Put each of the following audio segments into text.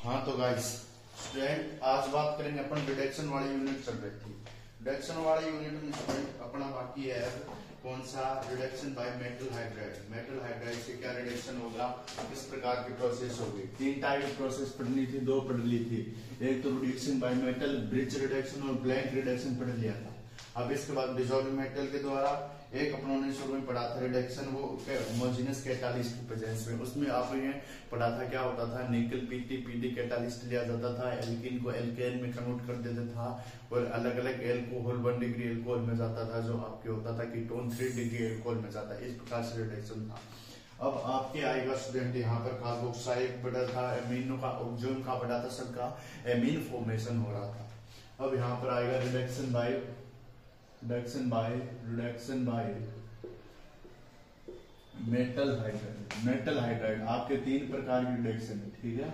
हाँ तो guys student आज बात करेंगे अपन रिडक्शन वाली यूनिट चल रही थी। रिडक्शन वाली यूनिट में स्टूडेंट अपना बाकी है कौन सा reduction by metal hydride. Metal hydride से क्या रिडक्शन होगा, किस प्रकार की प्रोसेस होगी। तीन टाइप की प्रोसेस पढ़नी थी, दो पढ़ ली थी। एक तो reduction by metal bridge reduction और ब्लैंक रिडक्शन पढ़ लिया था। अब इसके बाद डिसॉल्विंग मेटल के द्वारा एक अपनों ने शुरू में पढ़ा था रिडक्शन, वो होमोजेनियस कैटालिस्ट की प्रेजेंस में। उसमें आपने पढ़ा था क्या होता था, निकल पीडी कैटालिस्ट लिया जाता था, एल्कीन को एल्केन में कन्वर्ट कर देता था और अलग अलग एल्कोहल 1 डिग्री एल्कोहल में जाता था, जो आपके होता था कीटोन 3 डिग्री एल्कोहल में जाता है। इस प्रकार से रिडक्शन था। अब आपके आएगा स्टूडेंट यहाँ पर कार्बोक्साइड बढ़ा था, एमिनो का ऑक्सीजन का बढ़ा था, सबका एमीन फॉर्मेशन हो रहा था। अब यहाँ पर आएगा reduction by metal hydride. Metal hydride आपके तीन प्रकार की रिडक्शन है, ठीक है।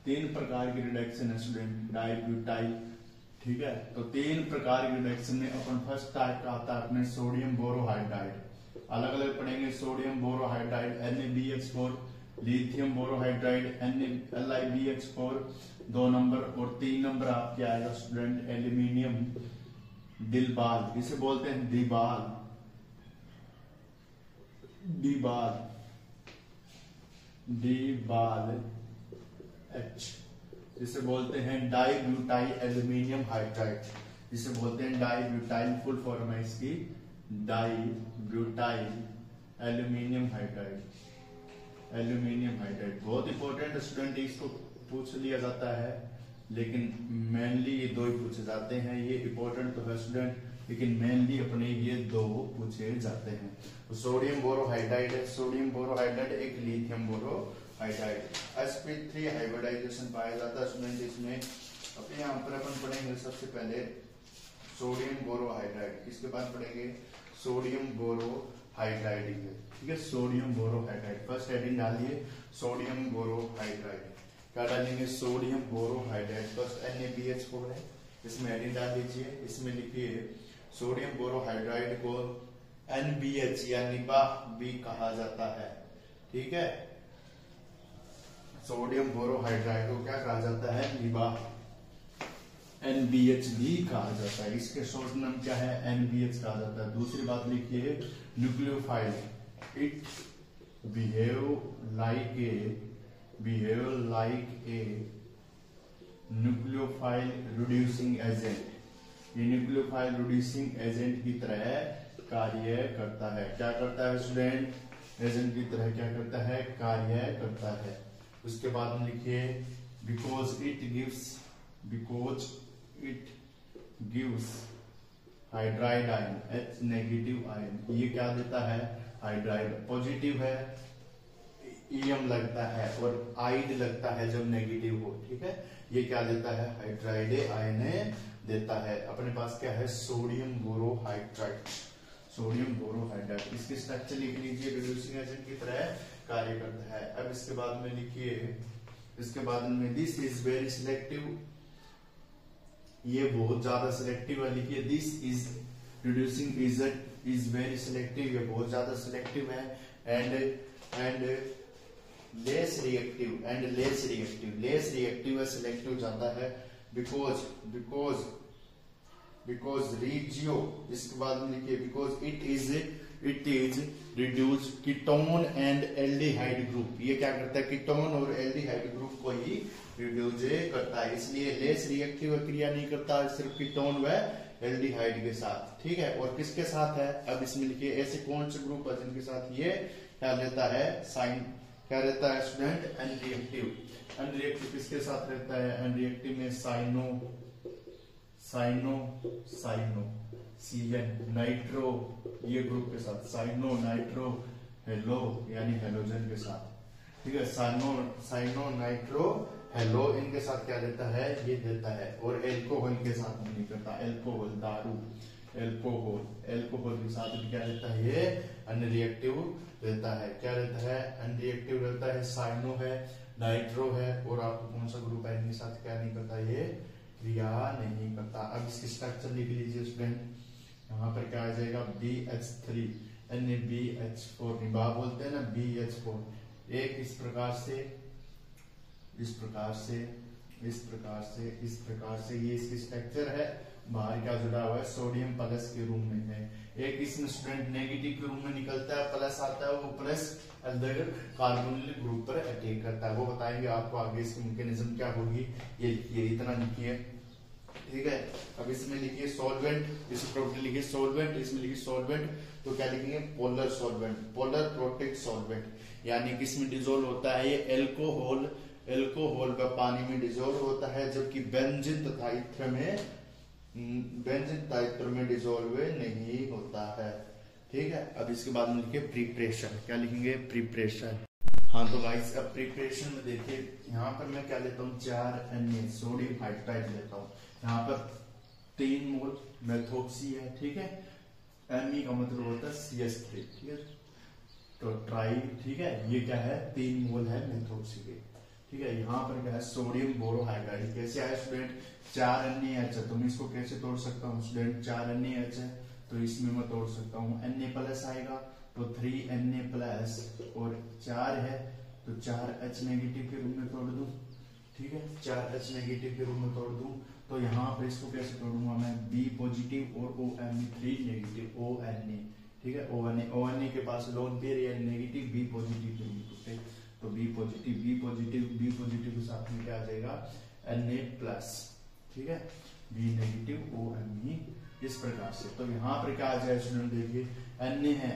तीन प्रकार की रिडक्शन है स्टूडेंट, डाइब्यूटाइल, ठीक है। तो तीन प्रकार की रिडक्शन में अपन फर्स्ट टाइप का आता है अपने सोडियम बोरोहाइड्राइड। अलग अलग पढ़ेंगे, sodium borohydride NaBH4, lithium borohydride LiBH4 2 number, और 3 नंबर आपके आएगा स्टूडेंट एल्यूमिनियम दिलबाल, इसे बोलते हैं दीबाल H, जिसे बोलते हैं डाइब्यूटाइल एल्यूमिनियम हाइड्राइड, जिसे बोलते हैं डाइब्यूटाइल। फुल फॉर्म है इसकी डाइब्यूटाइल एल्यूमिनियम हाइड्राइड। बहुत इंपॉर्टेंट स्टूडेंट, इसको पूछ लिया जाता है, लेकिन मेनली ये दो ही पूछे जाते हैं। ये इंपॉर्टेंट तो है स्टूडेंट, लेकिन मेनली अपने ये दो पूछे जाते हैं। तो सोडियम बोरोहाइड्राइड है, सोडियम बोरोहाइड्राइड एक लिथियम बोरोहाइड्राइड। sp3 हाइब्रिडाइजेशन पाया जाता है स्टूडेंट इसमें। अब यहाँ पर अपन पढ़ेंगे सबसे पहले सोडियम बोरोहाइड्राइड, इसके बाद पढ़ेंगे सोडियम बोरोहाइड्राइड, ठीक है। सोडियम बोरोहाइड्राइड फर्स्ट हेडिंग डालिए, सोडियम बोरोहाइड्राइड। क्या डालेंगे, सोडियम बोरोहाइड्राइड। फर्स्ट NaBH4 है, इसमें हेडिंग डाल दीजिए। इसमें लिखिए सोडियम बोरोहाइड्राइड को NBH या निबा भी कहा जाता है, ठीक है। सोडियम बोरोहाइड्राइड को क्या कहा जाता है, निबा, NBH भी कहा जाता है। इसके शॉर्ट नाम क्या है, NBH कहा जाता है। दूसरी बात लिखिए nucleophile, it behave like a nucleophile reducing agent. ये न्यूक्लियोफाइल रिड्यूसिंग एजेंट की तरह कार्य करता है। क्या करता है स्टूडेंट, एजेंट की तरह क्या करता है, कार्य करता है। उसके बाद में लिखिए because it gives hydride ion, H negative ion. ये क्या देता है, हाइड्राइड। पॉजिटिव है, EM लगता है, और आइड लगता है जब नेगेटिव हो, ठीक है। ये क्या देता है, हाइड्राइड आयन देता है। अपने पास क्या है, सोडियम बोरोहाइड्राइड। सोडियम बोरोहाइड्राइड इसकी स्ट्रक्चर लिख लीजिए, रिड्यूसिंग एजेंट की तरह कार्य करता है। अब इसके बाद में लिखिए, इसके बाद में दिस इज वेरी सिलेक्टिव, ये बहुत ज्यादा सिलेक्टिव है। लिखिए this is reducing agent is very selective, ये बहुत ज्यादा सिलेक्टिव है। एंड लेस रिएक्टिव है, सिलेक्टिव ज्यादा है। बिकॉज रिजियो, इसके बाद में लिखिए because it is reduce ketone and aldehyde group. ये क्या करता है, कीटोन और एल्डिहाइड ग्रुप को ही रिड्यूस करता है, इसलिए लेस रिएक्टिव क्रिया नहीं करता, सिर्फ कीटोन व एल्डिहाइड के साथ, ठीक है। और किसके साथ है, अब इसमें लिखिए ऐसे कौन से ग्रुप है जिनके साथ ये क्या लेता है, साइन क्या रहता है स्टूडेंट, अनरिएक्टिव। अनरिएक्टिव किसके साथ रहता है, अनरिएक्टिव में साइनो CN नाइट्रो, ये ग्रुप के साथ, साइनो नाइट्रो हेलो यानी हेलोजन के साथ, ठीक है। साइनो नाइट्रो हेलो इनके साथ क्या देता है, ये देता है। और एल्कोहल के साथ नहीं करता, एल्कोहल दारू, एल्कोहल के साथ क्या रहता है, ये अनरिएक्टिव रहता है। क्या रहता है, अनरिएक्टिव रहता है। साइनो है, नाइट्रो है, और आपको कौन सा ग्रुप है, इनके साथ क्या नहीं करता, ये क्रिया नहीं करता। अब इसकी स्ट्रक्चर लिख लीजिए स्टूडेंट, यहाँ पर क्या आ जाएगा, BH3 NaBH4, निभा बोलते हैं ना, BH4। एक इस प्रकार से इस प्रकार से ये इसकी स्ट्रक्चर है। बाहर क्या जुड़ा हुआ है, सोडियम प्लस के रूम में है। एक इसमें स्टूडेंट नेगेटिव के रूम में निकलता है, प्लस आता है, वो प्लस अंदर कार्बोनिल ग्रुप पर अटैक करता है। वो बताएंगे आपको आगे इसकी मैकेनिज्म क्या होगी। ये इतना लिखिए, ठीक है। अब इसमें लिखिए सॉल्वेंट, इस प्रॉपर्टी लिखिए सॉल्वेंट, इसमें लिखिए सॉल्वेंट, तो क्या लिखेंगे, polar solvent, polar protic solvent, यानी किसमें डिजोल्व होता है ये एल्कोहल का पानी में डिजोल्व होता है, जबकि बेंजीन तथा इथर में डिजोल्व नहीं होता है, ठीक है। अब इसके बाद में लिखिए प्रिपरेशन, क्या लिखेंगे, प्रिपरेशन। हाँ तो गाइस अब प्रिपरेशन में देखिए, यहाँ पर मैं क्या लेता हूँ, 4Na सोडियम हाइड्राइड लेता हूँ। यहाँ पर 3 मोल मेथोक्सी है, ठीक है। Me का मतलब होता है CH3, ठीक है, तो ट्राई, ठीक है। ये क्या है, 3 मोल है मेथोक्सी के, ठीक है। यहाँ पर क्या है, सोडियम बोरोहाइड्राइड। कैसे आया स्टूडेंट, 4NaH है, तो मैं इसको कैसे तोड़ सकता हूँ स्टूडेंट, 4NaH है तो इसमें मैं तोड़ सकता हूँ, Na प्लस आएगा तो 3Na प्लस, और 4 है तो 4H नेगेटिव के रूप में तोड़ दूं, ठीक है, 4H नेगेटिव के रूप में तोड़ दूं। तो यहाँ पर इसको कैसे तोड़ूंगा मैं, B पॉजिटिव और OMe3 नेगेटिव, ONa, ठीक है, ONa के पास लोन पेयर या नेगेटिव, B पॉजिटिव के रूप में, तो B पॉजिटिव के साथ में क्या आ जाएगा, Na प्लस, ठीक है, B नेगेटिव OMe, इस प्रकार से। तो यहाँ पर क्या आ जाए स्टूडेंट, देखिए Na है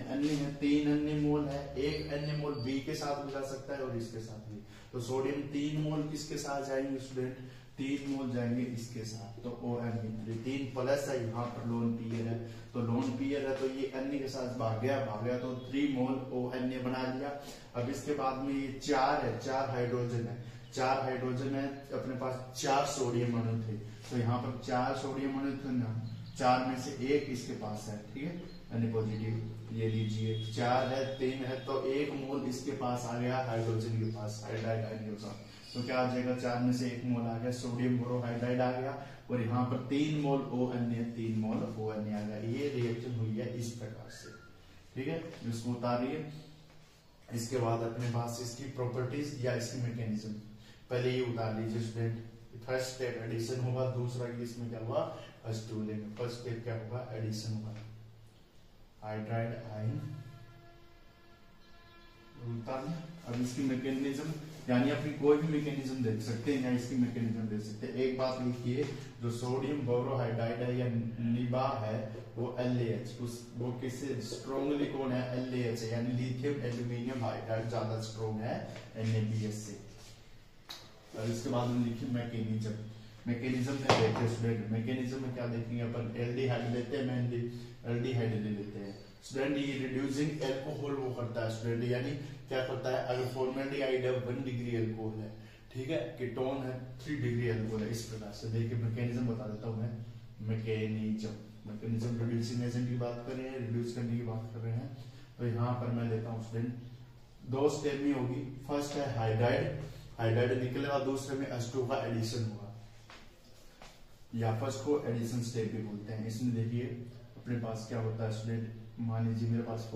3 Na मोल है, एक Na मोल B के साथ भी जा सकता है और इसके साथ भी। तो सोडियम 3 मोल किसके साथ जाएंगे स्टूडेंट, 3 मोल जाएंगे इसके साथ, तो OMe3 3 प्लस है, यहाँ पर लोन पेयर है, तो लोन पेयर है तो ये Na के साथ भाग गया तो 3 मोल ONa बना लिया। अब इसके बाद में ये 4 है, 4 हाइड्रोजन है, 4 हाइड्रोजन है, अपने पास 4 सोडियम अणु थे, तो यहाँ पर 4 सोडियम अणु थे ना, 4 में से एक इसके पास है, ठीक है, Na पॉजिटिव, ये लीजिए 4 है 3 है, तो 1 मोल इसके पास आ गया हाइड्रोजन के पास, हाइड्राइड आयन के साथ, तो क्या आ जाएगा, 4 में से 1 मोल आ गया सोडियम बोरोहाइड्राइड आ गया, और यहाँ पर 3 मोल ONa आ गया। ये रिएक्शन हुई है इस प्रकार से, ठीक है, इसको उतारिए। इसके बाद अपने पास इसकी प्रॉपर्टीज या इसकी मैकेनिज्म, पहले ये उतार लीजिए स्टूडेंट। फर्स्ट स्टेप एडिशन होगा, दूसरा इसमें क्या हुआ, H2 लेंगे, फर्स्ट स्टेप क्या होगा, एडिशन होगा, हाइड्राइड आयन उतार। अब इसकी मैकेनिज्म, यानी अपनी कोई भी मैकेनिज्म देख सकते हैं या इसकी मैकेनिज्म देख सकते हैं। एक बात लिखिए, जो सोडियम बोरोहाइड्राइड है या निबा है वो LaH, वो किससे स्ट्रॉन्गली कौन है, LaH है, यानी लिथियम एल्यूमिनियम हाइड्राइड ज्यादा स्ट्रॉन्ग है NaBH से। और इसके बाद में लिखिए मैकेनिज्म में देखते हैं स्टूडेंट, मैकेनिज्म में क्या देखेंगे अपन, एल्डिहाइड लेते हैं, मेनली एल्डिहाइड ले लेते हैं स्टूडेंट। ये रिड्यूसिंग एल्कोहल वो करता है स्टूडेंट, यानी क्या करता है, अगर फॉर्मेल्डिहाइड है 1 डिग्री एल्कोहल है, ठीक है, कीटोन है 3 डिग्री एल्कोहल है, इस प्रकार से। देखिए मैकेनिज्म बता देता हूँ मैं, मैकेनिज्म रिड्यूसिंग एजेंट की बात कर रहे हैं, रिड्यूस करने की बात कर रहे हैं, तो यहाँ पर मैं लेता हूँ स्टूडेंट 2 स्टेप में होगी। फर्स्ट है हाइड्राइड निकलेगा, दूसरे में H2 का एडिशन होगा, या फर्स्ट को एडिशन स्टेप भी बोलते हैं। इसमें देखिए अपने पास क्या होता है स्टूडेंट, मान लीजिए मेरे पास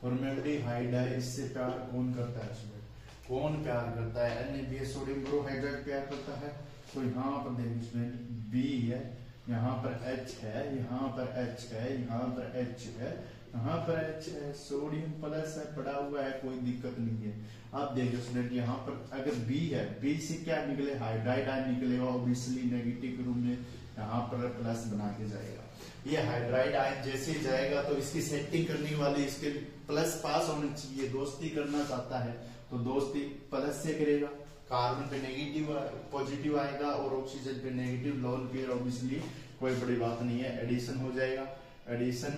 फॉर्मेल्डिहाइड है, इससे प्यार कौन करता है स्टूडेंट, कौन प्यार करता है, NaBH सोडियम बोरोहाइड्राइड प्यार करता है। तो यहाँ पर देखिए स्टूडेंट B है, यहाँ पर H है, यहाँ पर H है, यहाँ पर H है, यहाँ पर H है, सोडियम प्लस है, पड़ा हुआ है, कोई दिक्कत नहीं है। आप देखिए स्टूडेंट यहाँ पर अगर B है, B से क्या निकले, हाइड्राइड आयन निकलेगा, ऑब्वियसली नेगेटिव के रूप में यहाँ पर प्लस बना के जाएगा। ये हाइड्राइड आयन जैसे ही जाएगा तो इसकी सेटिंग करने वाली इसके प्लस पास होना चाहिए, दोस्ती करना चाहता है तो दोस्ती प्लस से करेगा, कार्बन पे नेगेटिव पॉजिटिव आएगा और ऑक्सीजन पे नेगेटिव, लोन पेयर ऑब्वियसली कोई बड़ी बात नहीं है, एडिशन हो जाएगा, एडिशन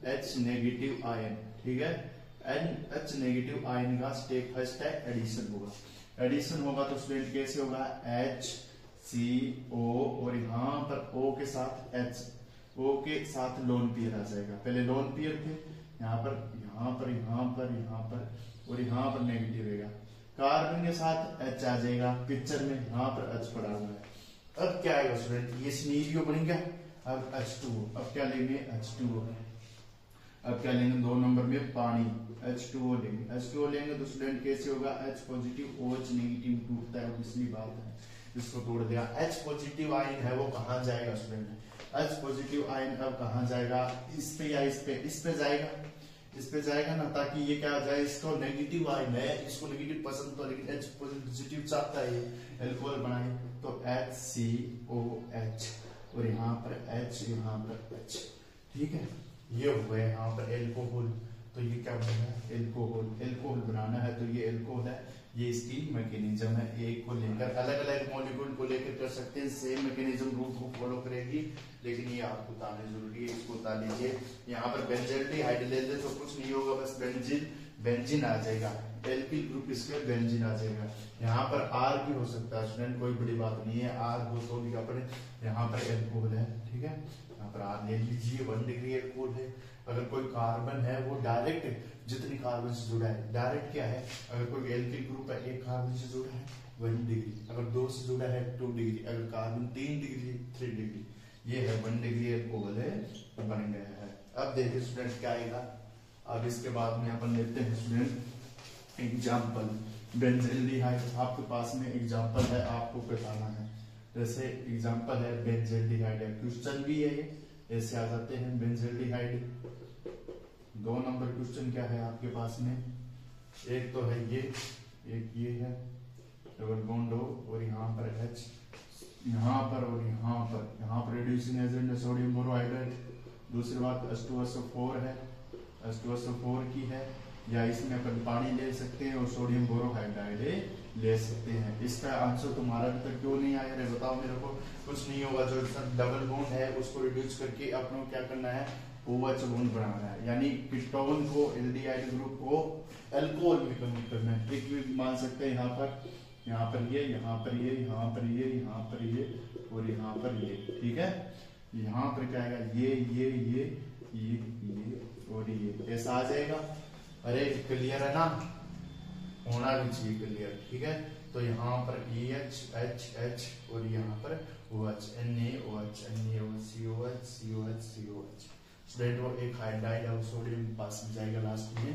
H नेगेटिव आयन, ठीक है, H नेगेटिव आयन का स्टेप फर्स्ट है एडिशन होगा। एडिशन होगा तो स्टूडेंट कैसे होगा, HCO और यहाँ पर O के साथ H, O के साथ लोन पेयर आ जाएगा, पहले लोन पेयर थे, यहाँ पर यहाँ पर यहाँ पर यहाँ पर और यहाँ पर नेगेटिव रहेगा, कार्बन के साथ H आ जाएगा पिक्चर में, यहाँ पर H पड़ा हुआ है। अब क्या आएगा स्टूडेंट, ये सिनेरियो बन गया। अब H2O, अब क्या लेंगे, H2O, अब क्या लेंगे 2 नंबर में पानी, H2O लेंगे। H2O लेंगे तो स्टूडेंट कैसे होगा, H पॉजिटिव OH नेगेटिव टूटता है, इसलिए बात है इसको तोड़ दिया। H पॉजिटिव आयन है वो कहाँ जाएगा स्टूडेंट? H पॉजिटिव आयन अब कहाँ जाएगा? इस पे या इस पे जाएगा, इस पे जाएगा ना, ताकि ये क्या आ जाए, इसको नेगेटिव आयन है, इसको नेगेटिव पसंद तो, लेकिन H पॉजिटिव चाहता है एल्कोहल बनाए, तो HCOH और यहाँ पर H, यहाँ पर H, ठीक है, ये हो गया यहाँ पर एल्कोहल। तो ये क्या बनेगा? एल्कोहल। एल्कोहल बनाना है तो ये एल्कोहल है, ये इसकी मैकेनिज्म है। एक को लेकर अलग अलग मॉलिक्यूल को लेकर कर सकते हैं, सेम मैकेनिज्म रूट को फॉलो करेगी, लेकिन ये आपको बताना जरूरी है, इसको बता लीजिए। यहाँ पर बेंजील्डिहाइड ले ले तो कुछ नहीं होगा, बस बेंजीन आ जाएगा, एल्किल ग्रुप इसके बेंजीन आ जाएगा। यहाँ पर आर भी हो सकता है स्टूडेंट, कोई बड़ी बात नहीं है, आर हो तो भी अपने यहाँ पर एल्कोहल है, ठीक है, यहाँ पर आर ले लीजिए, 1 डिग्री एल्कोहल है। अगर कोई कार्बन है वो डायरेक्ट जितनी कार्बन से जुड़ा है, डायरेक्ट क्या है, अगर कोई एल्किल ग्रुप है 1 कार्बन से जुड़ा है 1 डिग्री, अगर 2 से जुड़ा है 2 डिग्री, अगर कार्बन 3 डिग्री 3 डिग्री, ये है 1 डिग्री एल्कोहल है, बन गया है। अब देखिए स्टूडेंट क्या आएगा, अब इसके बाद में अपन लेते हैं स्टूडेंट एग्जाम्पल। बेंजील्डिहाइड आपके पास में एग्जाम्पल है, आपको बताना है। जैसे एग्जाम्पल है बेंजील्डिहाइड है, क्वेश्चन भी है ये, ऐसे आ जाते हैं बेंजील्डिहाइड। 2 नंबर क्वेश्चन क्या है आपके पास में, एक तो है ये, एक ये है डबल बॉन्ड O और यहाँ पर H, यहाँ पर और यहाँ पर रिड्यूसिंग एजेंट है सोडियम बोरोहाइड्रेट। दूसरी बात H2SO4 है, H2SO4 की है, या इसमें अपन पानी ले सकते हैं और सोडियम बोरोहाइड्राइड ले सकते हैं। इसका आंसर तुम्हारा अभी तक क्यों नहीं आया रे, बताओ मेरे को। कुछ नहीं होगा, जो डबल बॉन्ड है उसको रिड्यूस करके अपनों क्या करना है, OH बॉन्ड बनाना है, यानी कीटोन को, एल्डिहाइड ग्रुप को अल्कोहल में कन्वर्ट करना है। एक भी मान सकते हैं यहाँ पर ये, यहाँ पर ये, यहाँ पर ये, यहाँ पर ये और यहाँ पर ये, ठीक है। यहाँ पर क्या आएगा, ये और ये, ऐसा आ जाएगा। अरे क्लियर है ना, होना भी चाहिए क्लियर, ठीक है। तो यहाँ पर EH और यहाँ पर OH, NaOH, COH। स्टूडेंट वो एक हाइड्राइड है, सोडियम पास में जाएगा लास्ट में,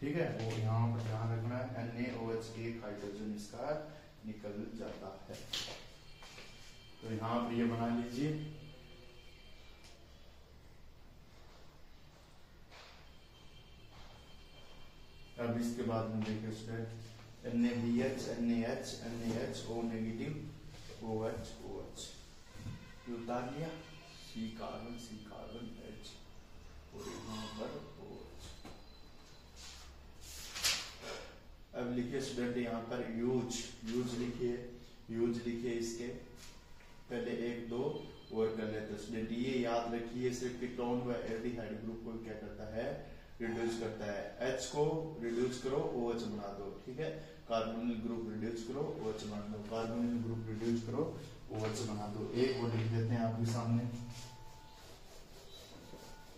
ठीक है। वो यहाँ पर ध्यान रखना है, NaOH एक हाइड्रोजन इसका निकल जाता है। तो यहाँ पर ये बना लीजिए। अब इसके बाद में देखिए student NaBH, NaH, O negative, OH, उतार लिया, C कार्बन H और यहाँ पर OH। अब लिखिए स्टूडेंट यहाँ पर यूज लिखिए, इसके पहले 1 2 और कर लेते स्टूडेंट। ये याद रखिए, सिर्फ कीटोन व एल्डिहाइड ग्रुप को क्या करता है, रिड्यूस करता है। H को रिड्यूस करो OH बना दो, ठीक है। कार्बोनिल ग्रुप रिड्यूस करो OH बना दो, कार्बोनिल ग्रुप रिड्यूस करो OH बना दो। एक और लिख देते हैं आपके सामने,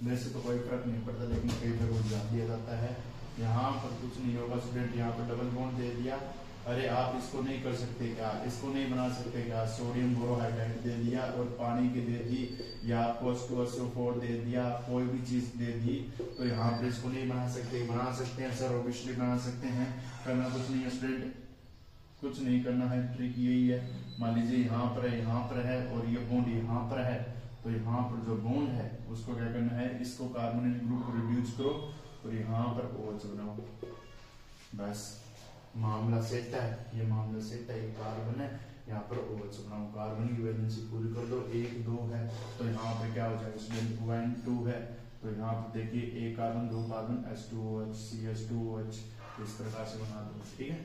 वैसे तो कोई फर्क नहीं पड़ता, लेकिन कई बार वो जान दिया जाता है। यहाँ पर कुछ नहीं होगा स्टूडेंट, यहाँ पर डबल बॉन्ड दे दिया। अरे आप इसको नहीं कर सकते क्या, इसको नहीं बना सकते क्या, सोडियम बोरोहाइड्राइड दे दिया और पानी की दे दी, या आपको H2SO4 दे दिया, कोई भी चीज दे दी, तो यहाँ पर इसको नहीं बना सकते। बना सकते हैं सर, ऑब्वियसली बना सकते हैं, करना कुछ नहीं है स्टूडेंट, कुछ नहीं करना है, ट्रिक यही है। मान लीजिए यहाँ पर है और ये बॉन्ड यहाँ पर है, तो यहाँ पर जो बॉन्ड है उसको क्या करना है, इसको कार्बोनिल ग्रुप को रिड्यूस करो और यहाँ पर OH बनाओ, बस मामला सेट है। ये मामला सेट है, एक कार्बन है, यहाँ पर OH बनाओ, कार्बन की वैलेंसी पूरी कर दो। 1 2 है तो यहाँ पर क्या हो जाएगा, 1 2 है तो यहाँ पर देखिए 1 कार्बन 2 कार्बन H2OH CH2OH, इस प्रकार से बना दो, ठीक है।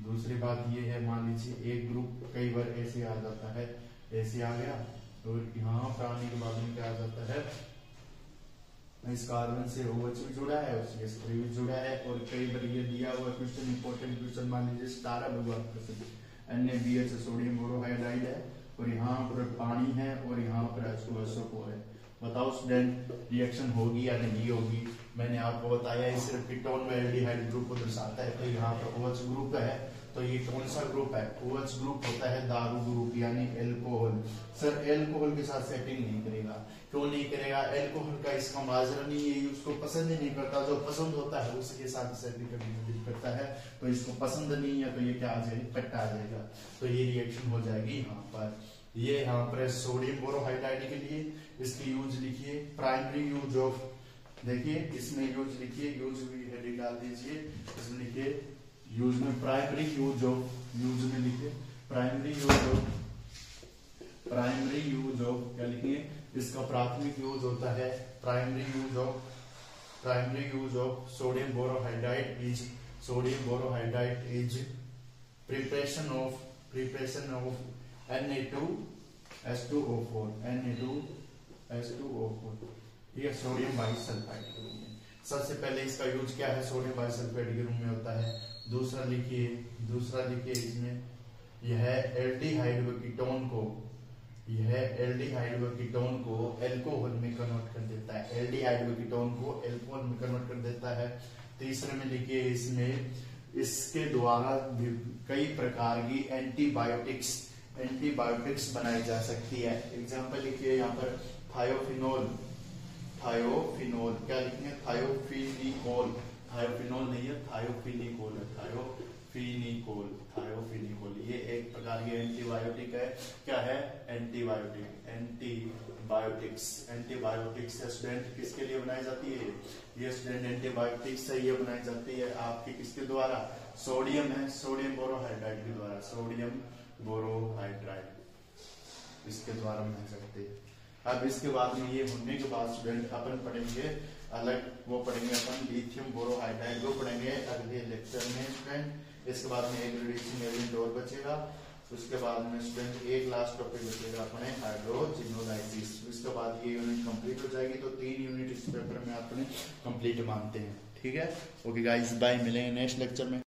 दूसरी बात ये है, मान लीजिए एक ग्रुप कई बार ऐसे आ जाता है, ऐसे आ गया, तो यहाँ पर आने के बाद में क्या आ जाता है, इस कार्बन से OH भी जुड़ा है और CH3 भी जुड़ा है। और कई बार ये दिया हुआ क्वेश्चन, इंपॉर्टेंट क्वेश्चन, मान लीजिए स्टार NaBH सोडियम बोरोहाइड्राइड है और यहाँ पर पानी है और यहाँ पर H2SO4 है। बताओ स्टूडेंट रिएक्शन होगी या नहीं होगी। मैंने आपको बताया सिर्फ कीटोन में एल्डिहाइड ग्रुप को दर्शाता है, तो यहाँ पर OH ग्रुप है तो ये कौन सा ग्रुप है? OH ग्रुप होता है दारू ग्रुप यानी एल्कोहल। सर एल्कोहल के साथ सेटिंग नहीं करेगा, क्यों नहीं करेगा? एल्कोहल का इसका माजरा नहीं है, उसको पसंद ही नहीं करता, जो पसंद होता है उसके साथ सेटिंग करता है, तो इसको पसंद नहीं है, तो ये क्या आ जाएगा? कट आ जाएगा, तो ये रिएक्शन हो जाएगी यहाँ पर। ये यहाँ पर सोडियम बोरोहाइड्राइड के लिए इसकी यूज लिखिए, प्राइमरी यूज ऑफ, देखिए इसमें यूज लिखिए, यूज भी हेडिंग डाल दीजिए, इसमें लिखिए यूज में प्राइमरी यूज ऑफ, यूज में लिखिए primary use of, primary use of क्या लिखिए? इसका प्राथमिक यूज होता है primary use of, primary use of sodium borohydride is, sodium borohydride is preparation of Na2H2O4, Na2H2O4, ठीक है, सोडियम बाइसल्फाइड के रूप में। सबसे पहले इसका यूज क्या है? सोडियम बाइसल्फाइड के रूप में होता है। दूसरा लिखिए इसमें यह एल्डिहाइड व कीटोन को, यह एल्डिहाइड व कीटोन को एल्कोहल में कन्वर्ट कर देता है, एल्डिहाइड व कीटोन को एल्कोहल में कन्वर्ट कर देता है। तीसरे में लिखिए इसमें इसके द्वारा कई प्रकार की एंटीबायोटिक्स बनाई जा सकती है। एग्जाम्पल लिखिए यहाँ पर थायोफिनोल, क्या लिखेंगे? थायोफिनोल नहीं है, थायोफिनिकोल है, थायोफिनिकोल ये एक प्रकार की एंटीबायोटिक है। क्या है? एंटीबायोटिक्स स्टूडेंट किसके लिए बनाई जाती है? ये स्टूडेंट एंटीबायोटिक्स है, ये बनाई जाती है आपके किसके द्वारा? सोडियम है, सोडियम बोरोहाइड्राइड के द्वारा, सोडियम बोरोहाइड्राइड इसके द्वारा बनाई जाती है। अब इसके बाद में ये होने के बाद स्टूडेंट अपन पढ़ेंगे अलग, वो पढ़ेंगे अपन लिथियम बोरोहाइड्राइड, वो पढ़ेंगे अगले लेक्चर में स्टूडेंट। इसके बाद में एक रिड्यूसिंग एजेंट और बचेगा, उसके बाद में स्टूडेंट एक लास्ट टॉपिक बचेगा अपने हाइड्रोजिनोलाइसिस। उसके बाद ये यूनिट कंप्लीट हो जाएगी, तो 3 यूनिट इस पेपर में अपने कंप्लीट मानते हैं। ठीक है, ओके गाइस, बाय, मिलेंगे नेक्स्ट लेक्चर में।